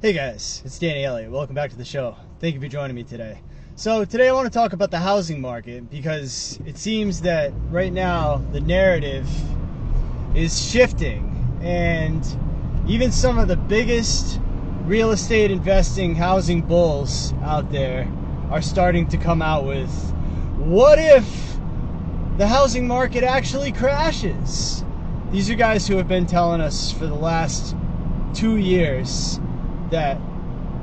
Hey guys, it's Danny Elliott. Welcome back to the show. Thank you for joining me today. So today I want to talk about the housing market because it seems that right now the narrative is shifting, and even some of the biggest real estate investing housing bulls out there are starting to come out with, what if the housing market actually crashes? These are guys who have been telling us for the last 2 years that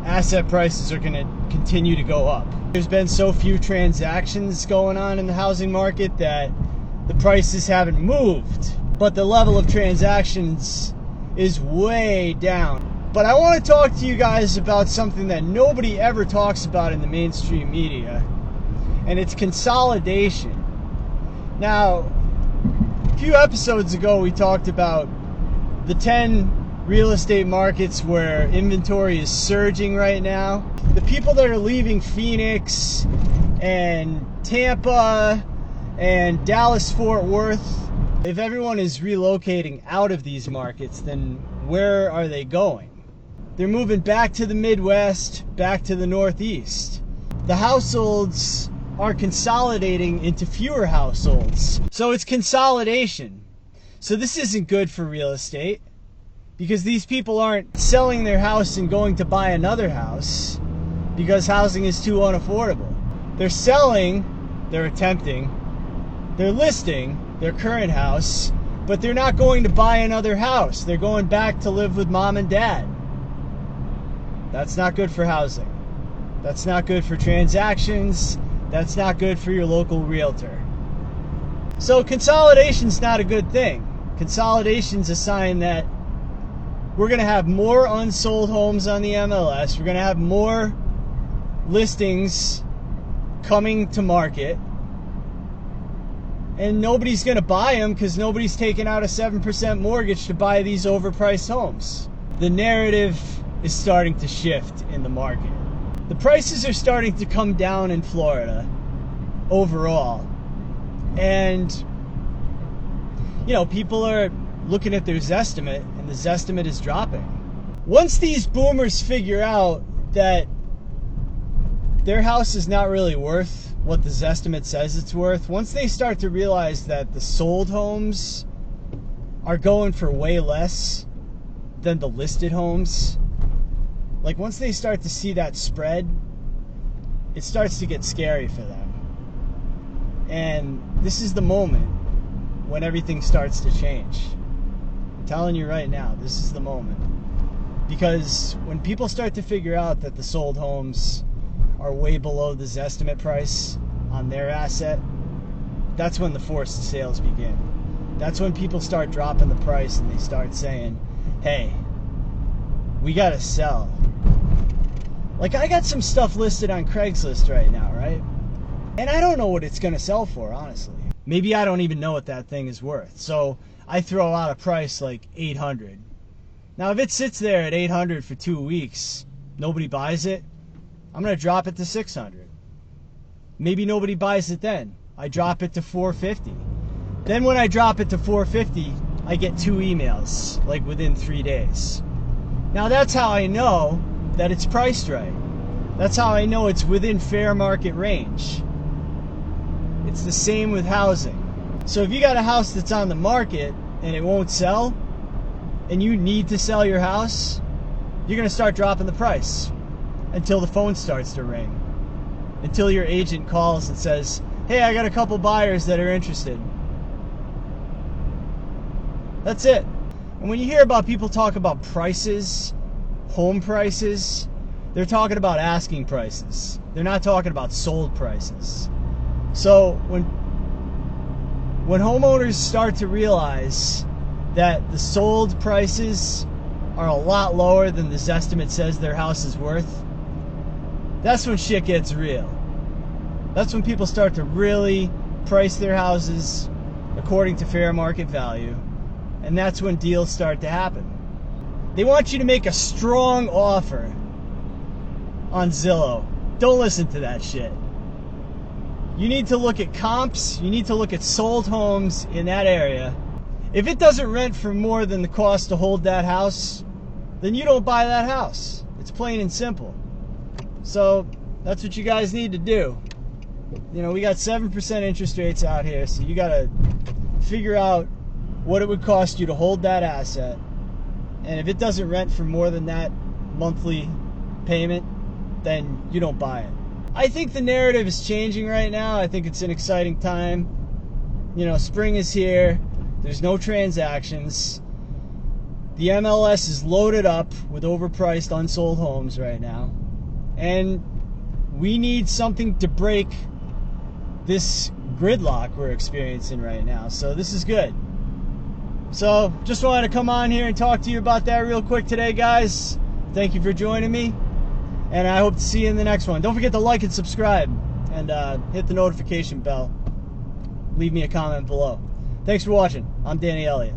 asset prices are going to continue to go up. There's been so few transactions going on in the housing market that the prices haven't moved, but the level of transactions is way down. But I want to talk to you guys about something that nobody ever talks about in the mainstream media, and it's consolidation. Now, a few episodes ago we talked about the 10 real estate markets where inventory is surging right now. The people that are leaving Phoenix and Tampa and Dallas-Fort Worth, if everyone is relocating out of these markets, then where are they going? They're moving back to the Midwest, back to the Northeast. The households are consolidating into fewer households. So it's consolidation. So this isn't good for real estate, because these people aren't selling their house and going to buy another house because housing is too unaffordable. They're selling, they're attempting, they're listing their current house, but they're not going to buy another house. They're going back to live with mom and dad. That's not good for housing. That's not good for transactions. That's not good for your local realtor. So consolidation's not a good thing. Consolidation's a sign that we're going to have more unsold homes on the MLS. We're going to have more listings coming to market. And nobody's going to buy them because nobody's taking out a 7% mortgage to buy these overpriced homes. The narrative is starting to shift in the market. The prices are starting to come down in Florida overall. And, you know, people are looking at their Zestimate, and the Zestimate is dropping. Once these boomers figure out that their house is not really worth what the Zestimate says it's worth, once they start to realize that the sold homes are going for way less than the listed homes, like once they start to see that spread, it starts to get scary for them. And this is the moment when everything starts to change. I'm telling you right now, this is the moment. Because when people start to figure out that the sold homes are way below the Zestimate price on their asset, that's when the forced sales begin. That's when people start dropping the price and they start saying, hey, we gotta sell. Like, I got some stuff listed on Craigslist right now, right? And I don't know what it's gonna sell for, honestly. Maybe I don't even know what that thing is worth. So I throw out a price like $800. Now, if it sits there at $800 for 2 weeks, nobody buys it, I'm going to drop it to $600. Maybe nobody buys it then. I drop it to $450. Then when I drop it to $450, I get 2 emails, like within 3 days. Now, that's how I know that it's priced right. That's how I know it's within fair market range. It's the same with housing. So if you got a house that's on the market and it won't sell, and you need to sell your house, you're going to start dropping the price until the phone starts to ring. Until your agent calls and says, hey, I got a couple buyers that are interested. That's it. And when you hear about people talk about prices, home prices, they're talking about asking prices. They're not talking about sold prices. So when homeowners start to realize that the sold prices are a lot lower than the Zestimate says their house is worth, that's when shit gets real. That's when people start to really price their houses according to fair market value, and that's when deals start to happen. They want you to make a strong offer on Zillow. Don't listen to that shit. You need to look at comps. You need to look at sold homes in that area. If it doesn't rent for more than the cost to hold that house, then you don't buy that house. It's plain and simple. So that's what you guys need to do. You know, we got 7% interest rates out here, so you got to figure out what it would cost you to hold that asset. And if it doesn't rent for more than that monthly payment, then you don't buy it. I think the narrative is changing right now. I think it's an exciting time. You know, spring is here. There's no transactions. The MLS is loaded up with overpriced unsold homes right now. And we need something to break this gridlock we're experiencing right now. So this is good. So just wanted to come on here and talk to you about that real quick today, guys. Thank you for joining me, and I hope to see you in the next one. Don't forget to like and subscribe, and hit the notification bell. Leave me a comment below. Thanks for watching. I'm Danny Elliott.